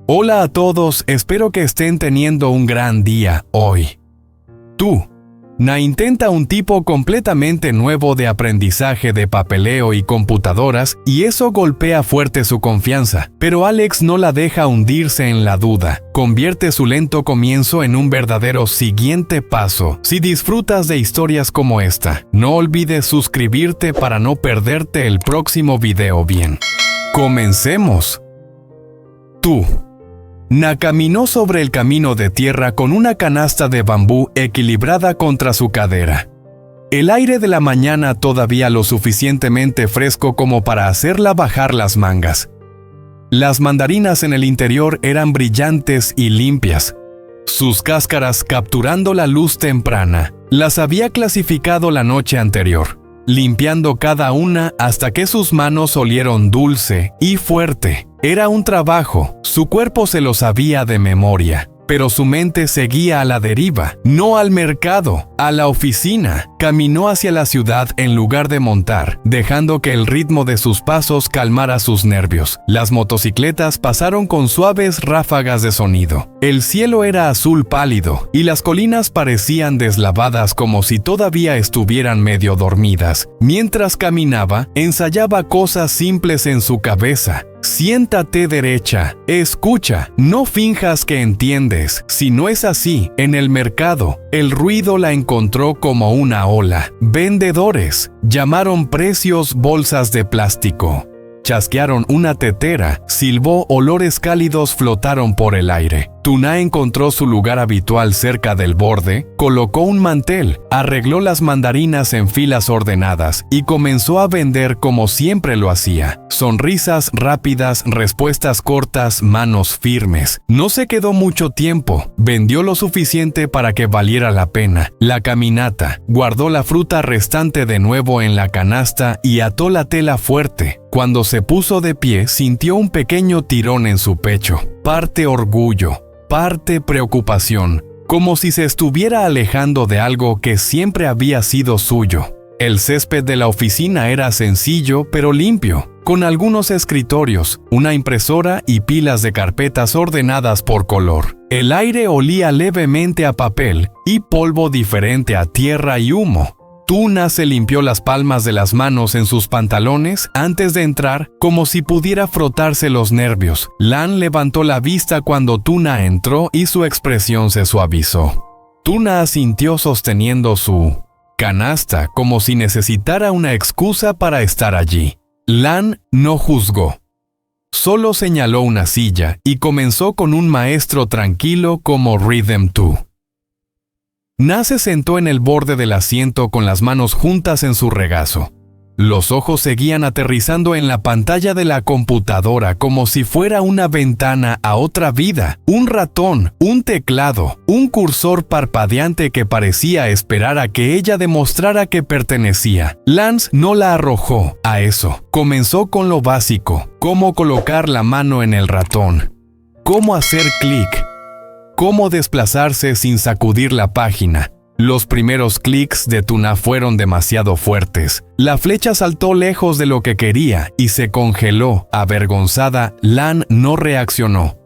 Hola a todos, espero que estén teniendo un gran día hoy. Na intenta un tipo completamente nuevo de aprendizaje de papeleo y computadoras y eso golpea fuerte su confianza, pero Alex no la deja hundirse en la duda. Convierte su lento comienzo en un verdadero siguiente paso. Si disfrutas de historias como esta, no olvides suscribirte para no perderte el próximo video. Bien, comencemos. Na caminó sobre el camino de tierra con una canasta de bambú equilibrada contra su cadera. El aire de la mañana todavía lo suficientemente fresco como para hacerla bajar las mangas. Las mandarinas en el interior eran brillantes y limpias. Sus cáscaras, capturando la luz temprana, las había clasificado la noche anterior, limpiando cada una hasta que sus manos olieron dulce y fuerte. Era un trabajo, su cuerpo se lo sabía de memoria, pero su mente seguía a la deriva, no al mercado, a la oficina. Caminó hacia la ciudad en lugar de montar, dejando que el ritmo de sus pasos calmara sus nervios. Las motocicletas pasaron con suaves ráfagas de sonido. El cielo era azul pálido y las colinas parecían deslavadas como si todavía estuvieran medio dormidas. Mientras caminaba, ensayaba cosas simples en su cabeza. Siéntate derecha, escucha, no finjas que entiendes. Si no es así, en el mercado, el ruido la encontró como una ola. Vendedores llamaron precios bolsas de plástico. Chasquearon una tetera, silbó, olores cálidos flotaron por el aire. Tuna encontró su lugar habitual cerca del borde, colocó un mantel, arregló las mandarinas en filas ordenadas y comenzó a vender como siempre lo hacía. Sonrisas rápidas, respuestas cortas, manos firmes. No se quedó mucho tiempo, vendió lo suficiente para que valiera la pena. La caminata, guardó la fruta restante de nuevo en la canasta y ató la tela fuerte. Cuando se puso de pie, sintió un pequeño tirón en su pecho. Parte orgullo, parte preocupación, como si se estuviera alejando de algo que siempre había sido suyo. El césped de la oficina era sencillo pero limpio, con algunos escritorios, una impresora y pilas de carpetas ordenadas por color. El aire olía levemente a papel y polvo diferente a tierra y humo. Tuna se limpió las palmas de las manos en sus pantalones antes de entrar, como si pudiera frotarse los nervios. Lan levantó la vista cuando Tuna entró y su expresión se suavizó. Tuna asintió sosteniendo su canasta como si necesitara una excusa para estar allí. Lan no juzgó. Solo señaló una silla y comenzó con un maestro tranquilo como Rhythm 2. Na se sentó en el borde del asiento con las manos juntas en su regazo. Los ojos seguían aterrizando en la pantalla de la computadora como si fuera una ventana a otra vida. Un ratón, un teclado, un cursor parpadeante que parecía esperar a que ella demostrara que pertenecía. Lance no la arrojó a eso. Comenzó con lo básico: cómo colocar la mano en el ratón, cómo hacer clic, cómo desplazarse sin sacudir la página. Los primeros clics de Tuna fueron demasiado fuertes. La flecha saltó lejos de lo que quería y se congeló. Avergonzada, Lan no reaccionó.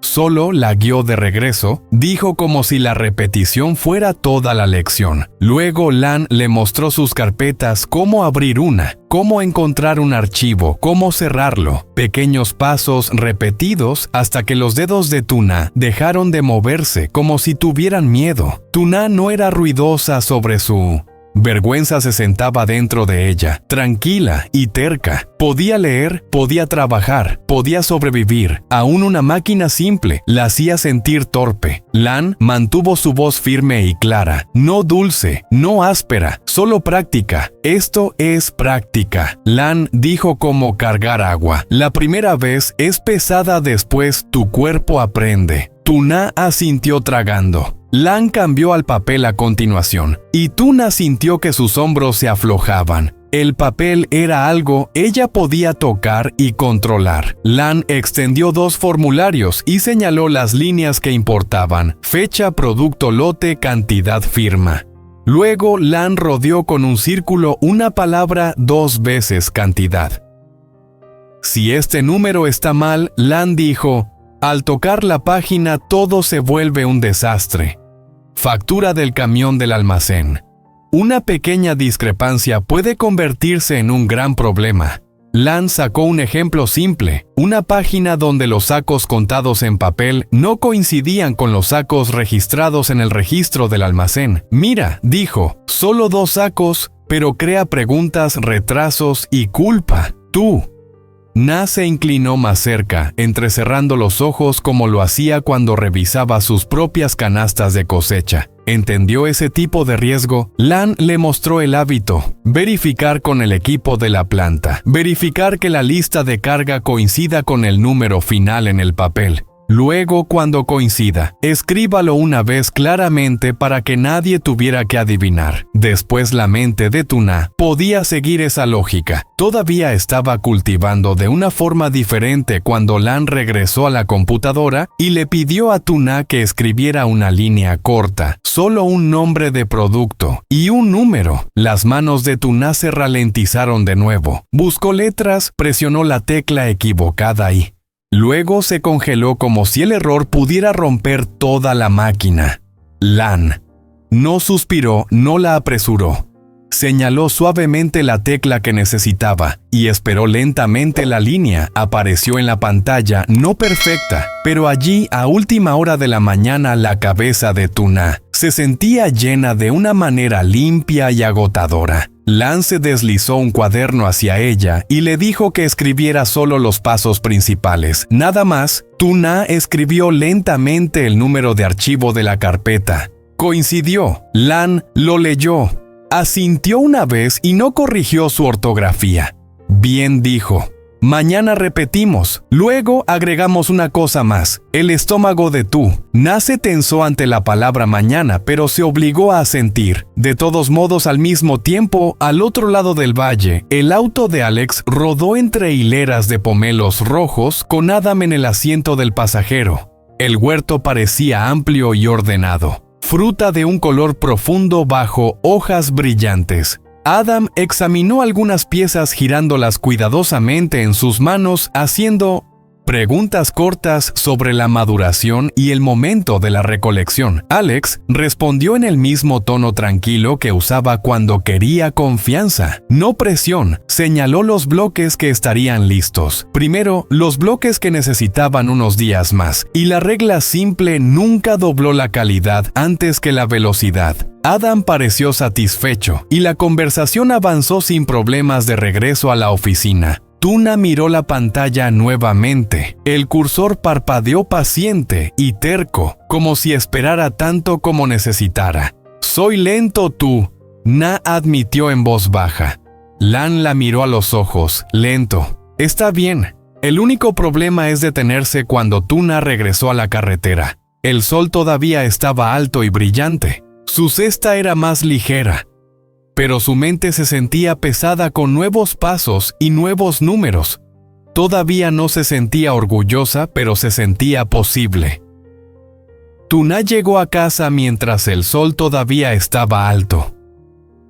Solo la guió de regreso, dijo como si la repetición fuera toda la lección. Luego Lan le mostró sus carpetas, cómo abrir una, cómo encontrar un archivo, cómo cerrarlo. Pequeños pasos repetidos hasta que los dedos de Tuna dejaron de moverse como si tuvieran miedo. Tuna no era ruidosa sobre su vergüenza, se sentaba dentro de ella, tranquila y terca. Podía leer, podía trabajar, podía sobrevivir. Aún una máquina simple la hacía sentir torpe. Lan mantuvo su voz firme y clara, no dulce, no áspera, solo práctica. Esto es práctica. Lan dijo como cargar agua. La primera vez es pesada, después tu cuerpo aprende. Tuna asintió tragando. Lan cambió al papel a continuación, y Tuna sintió que sus hombros se aflojaban. El papel era algo ella podía tocar y controlar. Lan extendió 2 formularios y señaló las líneas que importaban: fecha, producto, lote, cantidad, firma. Luego Lan rodeó con un círculo una palabra 2 veces: cantidad. Si este número está mal, Lan dijo, Al tocar la página todo se vuelve un desastre. Factura del camión del almacén. Una pequeña discrepancia puede convertirse en un gran problema. Lan sacó un ejemplo simple, una página donde los sacos contados en papel no coincidían con los sacos registrados en el registro del almacén. Mira, dijo, solo 2 sacos, pero crea preguntas, retrasos y culpa. Tú. Na se inclinó más cerca, entrecerrando los ojos como lo hacía cuando revisaba sus propias canastas de cosecha. ¿Entendió ese tipo de riesgo? Lan le mostró el hábito. Verificar con el equipo de la planta. Verificar que la lista de carga coincida con el número final en el papel. Luego, cuando coincida, escríbalo una vez claramente para que nadie tuviera que adivinar. Después la mente de Tuna podía seguir esa lógica. Todavía estaba cultivando de una forma diferente cuando Lan regresó a la computadora y le pidió a Tuna que escribiera una línea corta, solo un nombre de producto y un número. Las manos de Tuna se ralentizaron de nuevo. Buscó letras, presionó la tecla equivocada y luego se congeló como si el error pudiera romper toda la máquina. Lan no suspiró, no la apresuró. Señaló suavemente la tecla que necesitaba y esperó lentamente. La línea apareció en la pantalla, no perfecta, pero allí a última hora de la mañana la cabeza de Tuna se sentía llena de una manera limpia y agotadora. Lan se deslizó un cuaderno hacia ella y le dijo que escribiera solo los pasos principales. Nada más. Tuna escribió lentamente el número de archivo de la carpeta. Coincidió. Lan lo leyó. Asintió una vez y no corrigió su ortografía. Bien, dijo. Mañana repetimos. Luego agregamos una cosa más. El estómago de Tu. Na se tensó ante la palabra mañana, pero se obligó a asentir. De todos modos, al mismo tiempo, al otro lado del valle, el auto de Alex rodó entre hileras de pomelos rojos con Adam en el asiento del pasajero. El huerto parecía amplio y ordenado. Fruta de un color profundo bajo hojas brillantes. Adam examinó algunas piezas girándolas cuidadosamente en sus manos, haciendo preguntas cortas sobre la maduración y el momento de la recolección. Alex respondió en el mismo tono tranquilo que usaba cuando quería confianza. No presión. Señaló los bloques que estarían listos. Primero, los bloques que necesitaban unos días más. Y la regla simple nunca dobló la calidad antes que la velocidad. Adam pareció satisfecho y la conversación avanzó sin problemas de regreso a la oficina. Tuna miró la pantalla nuevamente. El cursor parpadeó paciente y terco, como si esperara tanto como necesitara. «Soy lento, tú», Na admitió en voz baja. Lan la miró a los ojos. «Lento. Está bien. El único problema es detenerse». Cuando Tuna regresó a la carretera, el sol todavía estaba alto y brillante. Su cesta era más ligera, pero su mente se sentía pesada con nuevos pasos y nuevos números. Todavía no se sentía orgullosa, pero se sentía posible. Tuna llegó a casa mientras el sol todavía estaba alto.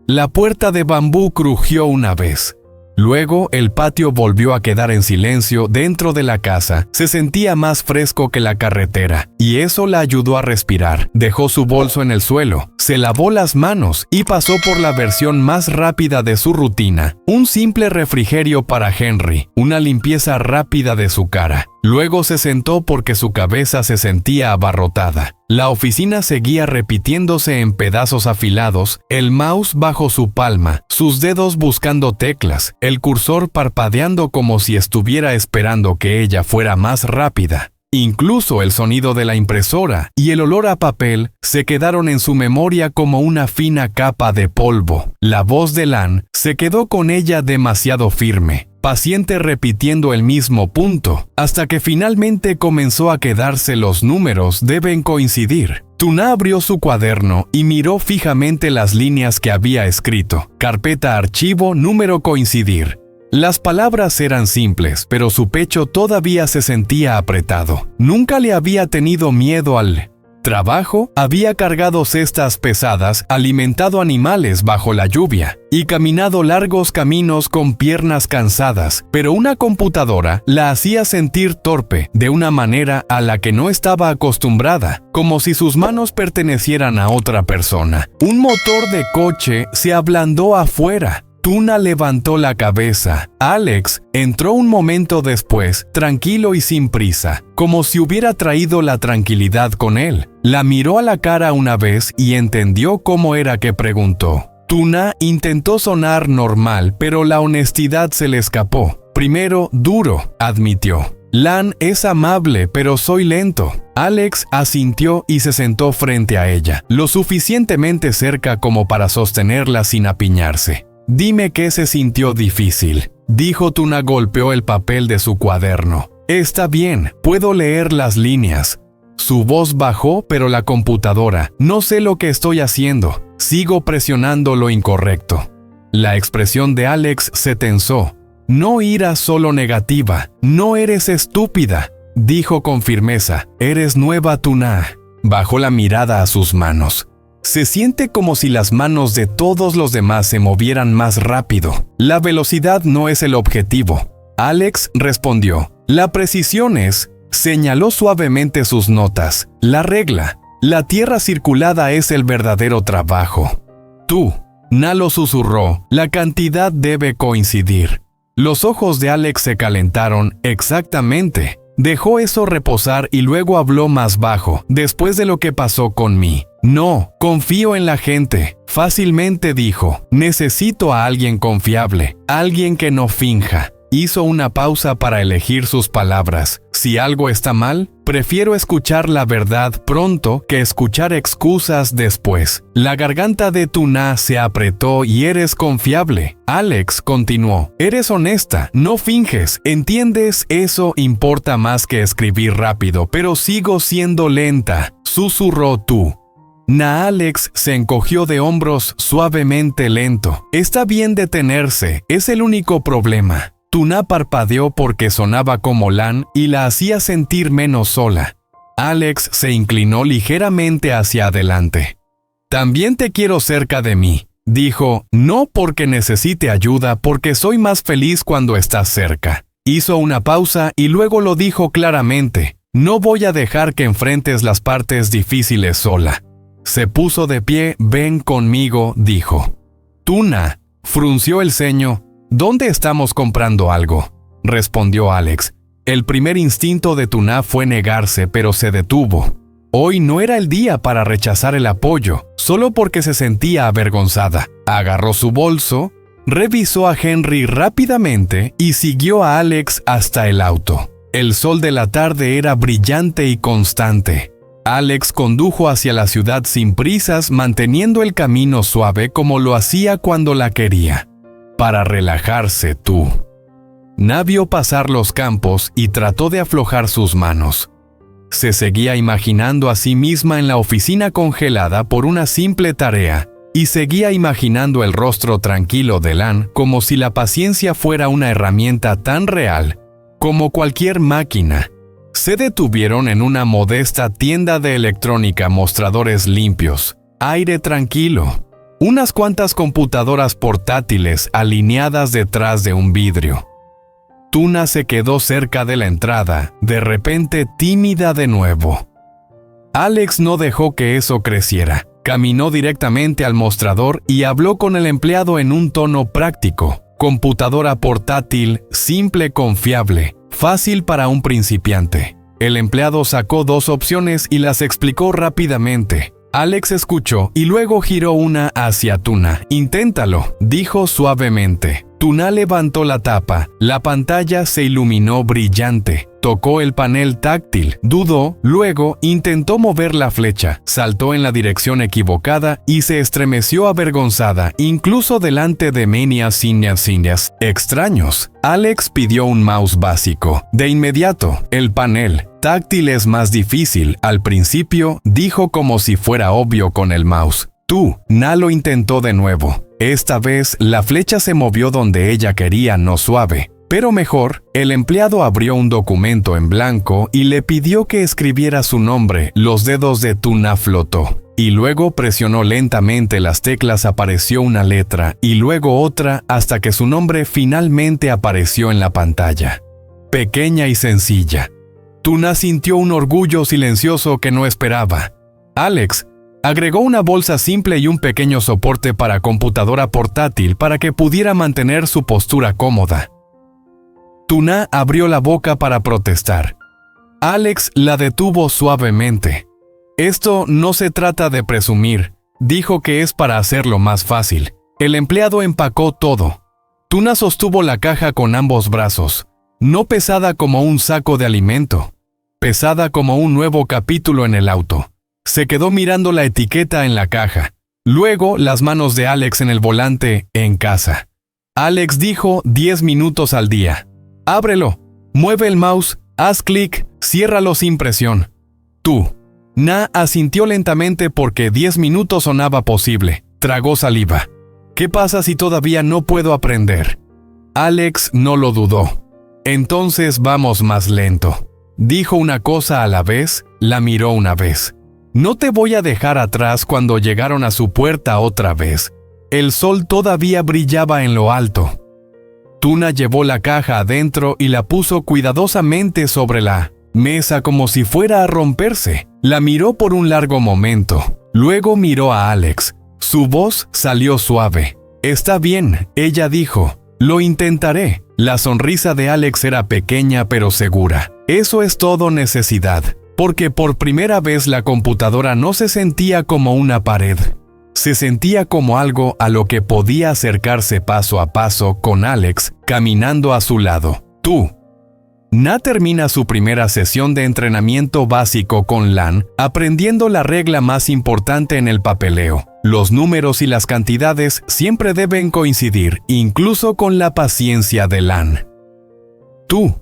La puerta de bambú crujió una vez. Luego, el patio volvió a quedar en silencio. Dentro de la casa se sentía más fresco que la carretera, y eso la ayudó a respirar. Dejó su bolso en el suelo, se lavó las manos y pasó por la versión más rápida de su rutina. Un simple refrigerio para Henry, una limpieza rápida de su cara. Luego se sentó porque su cabeza se sentía abarrotada. La oficina seguía repitiéndose en pedazos afilados, el mouse bajo su palma, sus dedos buscando teclas, el cursor parpadeando como si estuviera esperando que ella fuera más rápida. Incluso el sonido de la impresora y el olor a papel se quedaron en su memoria como una fina capa de polvo. La voz de Lan se quedó con ella demasiado firme, paciente, repitiendo el mismo punto, hasta que finalmente comenzó a quedarse. Los números deben coincidir. Tuna abrió su cuaderno y miró fijamente las líneas que había escrito. Carpeta archivo, número coincidir. Las palabras eran simples, pero su pecho todavía se sentía apretado. Nunca le había tenido miedo al Trabajo, había cargado cestas pesadas, alimentado animales bajo la lluvia y caminado largos caminos con piernas cansadas, pero una computadora la hacía sentir torpe de una manera a la que no estaba acostumbrada, como si sus manos pertenecieran a otra persona. Un motor de coche se ablandó afuera. Tuna levantó la cabeza. Alex entró un momento después, tranquilo y sin prisa, como si hubiera traído la tranquilidad con él. La miró a la cara una vez y entendió cómo era que preguntó. Tuna intentó sonar normal, pero la honestidad se le escapó. Primero, duro, admitió. Lan es amable, pero soy lento. Alex asintió y se sentó frente a ella, lo suficientemente cerca como para sostenerla sin apiñarse. Dime qué se sintió difícil, dijo. Tuna golpeó el papel de su cuaderno. Está bien, puedo leer las líneas. Su voz bajó, pero la computadora. No sé lo que estoy haciendo. Sigo presionando lo incorrecto. La expresión de Alex se tensó. No ira solo negativa. No eres estúpida, dijo con firmeza. Eres nueva, Tuna. Bajó la mirada a sus manos. Se siente como si las manos de todos los demás se movieran más rápido. La velocidad no es el objetivo. Alex respondió. La precisión es, señaló suavemente sus notas. La regla. La tierra circulada es el verdadero trabajo. Tú, Nalo susurró, la cantidad debe coincidir. Los ojos de Alex se calentaron. Exactamente. Dejó eso reposar y luego habló más bajo, después de lo que pasó con mí. No, confío en la gente. Fácilmente dijo, necesito a alguien confiable, alguien que no finja. Hizo una pausa para elegir sus palabras. Si algo está mal, prefiero escuchar la verdad pronto que escuchar excusas después. La garganta de Tuna se apretó. Y eres confiable. Alex continuó. Eres honesta, no finges. ¿Entiendes? Eso importa más que escribir rápido, pero sigo siendo lenta, susurró tú. Alex se encogió de hombros suavemente. Lento. Está bien detenerse, es el único problema. Tuna parpadeó porque sonaba como Lan y la hacía sentir menos sola. Alex se inclinó ligeramente hacia adelante. También te quiero cerca de mí, dijo, no porque necesite ayuda, porque soy más feliz cuando estás cerca. Hizo una pausa y luego lo dijo claramente, no voy a dejar que enfrentes las partes difíciles sola. Se puso de pie. Ven conmigo, dijo. Tuna frunció el ceño. ¿Dónde estamos comprando algo?, respondió Alex. El primer instinto de Tuna fue negarse, pero se detuvo. Hoy no era el día para rechazar el apoyo, solo porque se sentía avergonzada. Agarró su bolso, revisó a Henry rápidamente y siguió a Alex hasta el auto. El sol de la tarde era brillante y constante. Alex condujo hacia la ciudad sin prisas, manteniendo el camino suave como lo hacía cuando la quería. Para relajarse, tú. Vio pasar los campos y trató de aflojar sus manos. Se seguía imaginando a sí misma en la oficina congelada por una simple tarea, y seguía imaginando el rostro tranquilo de Lan como si la paciencia fuera una herramienta tan real como cualquier máquina. Se detuvieron en una modesta tienda de electrónica, mostradores limpios, aire tranquilo. Unas cuantas computadoras portátiles alineadas detrás de un vidrio. Tuna se quedó cerca de la entrada, de repente tímida de nuevo. Alex no dejó que eso creciera. Caminó directamente al mostrador y habló con el empleado en un tono práctico. Computadora portátil, simple, confiable, fácil para un principiante. El empleado sacó 2 opciones y las explicó rápidamente. Alex escuchó y luego giró una hacia Tuna. Inténtalo, dijo suavemente. Tuna levantó la tapa. La pantalla se iluminó brillante. Tocó el panel táctil. Dudó, luego intentó mover la flecha. Saltó en la dirección equivocada y se estremeció avergonzada, incluso delante de manias extraños. Alex pidió un mouse básico. De inmediato, el panel táctil es más difícil. Al principio, dijo como si fuera obvio con el mouse. Lo intentó de nuevo. Esta vez, la flecha se movió donde ella quería, no suave. Pero mejor, el empleado abrió un documento en blanco y le pidió que escribiera su nombre. Los dedos de Tuna flotó. Y luego presionó lentamente las teclas, apareció una letra y luego otra hasta que su nombre finalmente apareció en la pantalla. Pequeña y sencilla. Tuna sintió un orgullo silencioso que no esperaba. Alex agregó una bolsa simple y un pequeño soporte para computadora portátil para que pudiera mantener su postura cómoda. Tuna abrió la boca para protestar. Alex la detuvo suavemente. Esto no se trata de presumir, dijo que es para hacerlo más fácil. El empleado empacó todo. Tuna sostuvo la caja con ambos brazos, no pesada como un saco de alimento, pesada como un nuevo capítulo en el auto. Se quedó mirando la etiqueta en la caja, luego las manos de Alex en el volante en casa. Alex dijo 10 minutos al día. Ábrelo, mueve el mouse, haz clic, ciérralo sin presión. Tú. Na asintió lentamente porque 10 minutos sonaba posible. Tragó saliva. ¿Qué pasa si todavía no puedo aprender? Alex no lo dudó. Entonces vamos más lento. Dijo una cosa a la vez, la miró una vez. No te voy a dejar atrás. Cuando llegaron a su puerta otra vez. El sol todavía brillaba en lo alto. Tuna llevó la caja adentro y la puso cuidadosamente sobre la mesa como si fuera a romperse. La miró por un largo momento. Luego miró a Alex. Su voz salió suave. Está bien, ella dijo. Lo intentaré. La sonrisa de Alex era pequeña pero segura. Eso es todo necesidad. Porque por primera vez la computadora no se sentía como una pared. Se sentía como algo a lo que podía acercarse paso a paso con Alex caminando a su lado. Tú. Na termina su primera sesión de entrenamiento básico con LAN, aprendiendo la regla más importante en el papeleo. Los números y las cantidades siempre deben coincidir, incluso con la paciencia de LAN. Tú.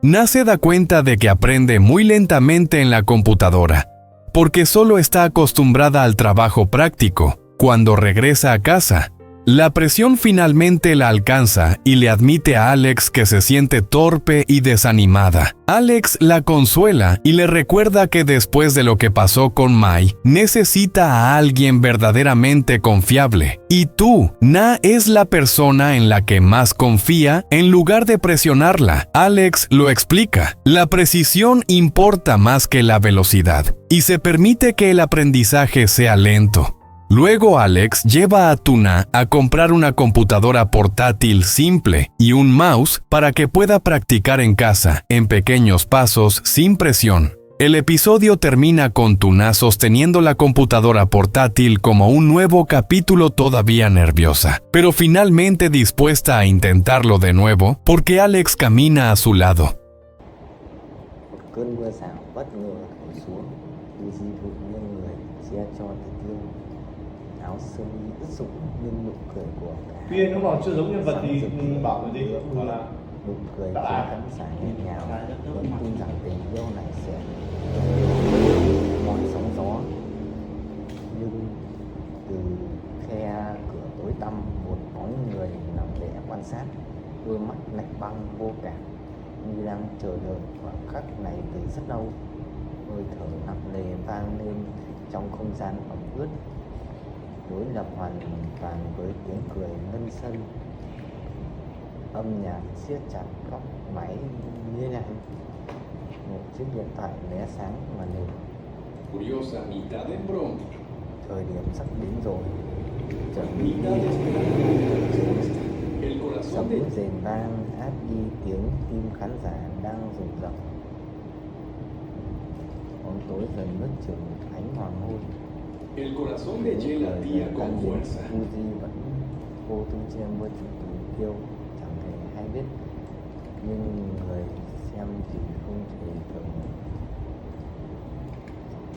Na se da cuenta de que aprende muy lentamente en la computadora, porque solo está acostumbrada al trabajo práctico. Cuando regresa a casa, la presión finalmente la alcanza y le admite a Alex que se siente torpe y desanimada. Alex la consuela y le recuerda que después de lo que pasó con Mai, necesita a alguien verdaderamente confiable. Y tú, Na, es la persona en la que más confía en lugar de presionarla. Alex lo explica. La precisión importa más que la velocidad y se permite que el aprendizaje sea lento. Luego Alex lleva a Tuna a comprar una computadora portátil simple y un mouse para que pueda practicar en casa, en pequeños pasos, sin presión. El episodio termina con Tuna sosteniendo la computadora portátil como un nuevo capítulo, todavía nerviosa, pero finalmente dispuesta a intentarlo de nuevo porque Alex camina a su lado. Áo sơ mi ướt sũng nhưng nụ cười của Tuy nhiên nếu mà chưa giống nhân vật thì bảo mình đi gọi là nụ cười trên tấm sàn nhẹ nhàng vẫn tin rằng tình yêu này sẽ mọi sóng gió. Nhưng từ khe cửa tối tăm, một bóng người nằm lẽ quan sát, đôi mắt lạnh băng vô cảm như đang chờ đợi khoảng khắc này từ rất lâu. Hơi thở nặng nề vang lên trong không gian ẩm ướt, đối lập hoàn toàn với tiếng cười ngân sân. Âm nhạc siết chặt góc máy như này. Một chiếc điện thoại lóe sáng màn hình. Curiosa mitad en broma. Thời điểm sắp đến rồi. Chuẩn bị Mitad esperando. El corazón sấm de rền vang át đi tiếng tim khán giả đang rùng rợn. Bóng tối dần nuốt chửng ánh hoàng hôn. El corazón de Ye latía con fuerza. Fuji vẫn vô tư che mưa tình yêu chẳng hề hay biết, nhưng người xem thì không thể tưởng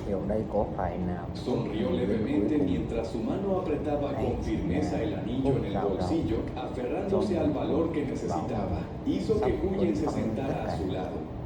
điều đây có phải nào. Sonrió levemente mientras su mano apretaba con firmeza el anillo en el bolsillo, aferrándose al valor que necesitaba. Hizo que Huyen se sentara a su lado.